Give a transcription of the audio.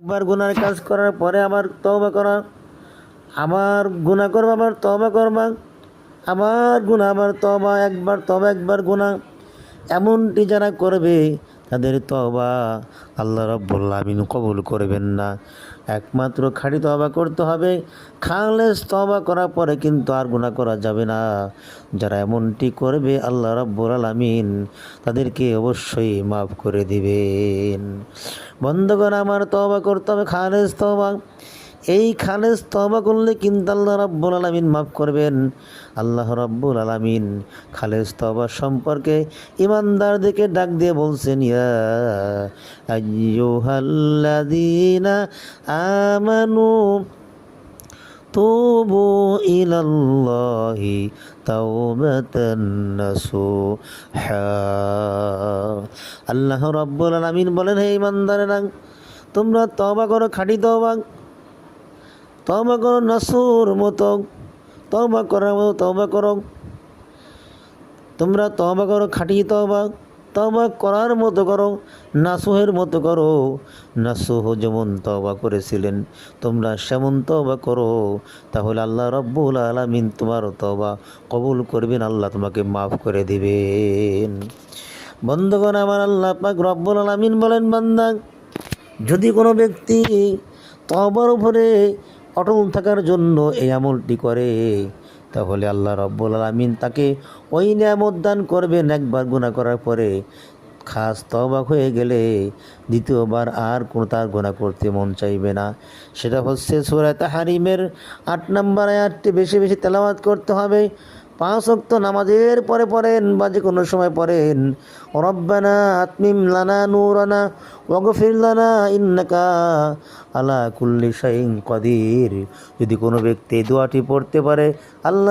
একবার গুনার কাজ করার পরে আবার তওবা করা, আবার গুনাহ করবা, আবার তওবা করবা, আবার গুনাহ, আবার তওবা, একবার তওবা একবার গুনাহ, এমনটি যারা করবে তাদের তওবা আল্লাহ রাব্বুল আলামিন কবুল করবেন না। একমাত্র খাঁটি তওবা করতে হবে। খালেস তওবা করার পরে কিন্তু আর গুনাহ করা যাবে না। যারা এমনটি করবে আল্লাহ রাব্বুল আলামিন তাদেরকে অবশ্যই মাফ করে দিবেন। বন্ধুগণ আমার, তওবা করতে হবে খালেস তওবা। এই খালেস তওবা করলে কিন্তু আল্লাহ রাব্বুল আলামিন মাফ করবেন। আল্লাহ রাব্বুল আলামিন খালেস তওবা সম্পর্কে ইমানদারদেরকে ডাক দিয়ে বলছেন, ইয়া আইয়ুহাল্লাযীনা আমানু তুবু ইলাল্লাহি তাওবাতান নাসুহা। আল্লাহ রাব্বুল আলামিন বলেন, হে ইমানদারেরা, তোমরা তওবা করো, খাঁটি তওবা, তওবা করো নাসুর মতো, তওবা করার মতো তওবা করো। তোমরা তওবা করো, খাঁটি তওবা, তওবা করার মতো করো, নাসুহের মতো করো। নাসুহ যেমন তওবা করেছিলেন তোমরা সেমন তওবা করো, তাহলে আল্লাহ রাব্বুল আলামিন তোমার তওবা কবুল করবেন, আল্লাহ তোমাকে মাফ করে দিবেন। বন্ধুগণ আমার, আল্লাহ পাক রব্বুল আলামিন বলেন, বান্দা যদি কোনো ব্যক্তি তওবার উপরে অটল থাকার জন্য এই আমলটি করে, তাহলে আল্লাহ রাব্বুল আলামিন তাকে ওই নিয়ামত দান করবেন। একবার গুনাহ করার পরে খাস তওবা হয়ে গেলে দ্বিতীয়বার আর কোনো তার গুনাহ করতে মন চাইবে না। সেটা হচ্ছে সূরা তাহরিমের ৮ নম্বর আয়াতটি বেশি বেশি তেলাওয়াত করতে হবে। 5 ওয়াক্ত নামাজের পরে পড়েন বা যে কোনো সময় পড়েন, রব্বানা আতমিম লানা নূরানা ওয়াগফির লানা ইন্নাকা আলা কুল্লি শাইইন কাদির। যদি কোনো ব্যক্তি এই দোয়াটি পড়তে পারে, আল্লাহ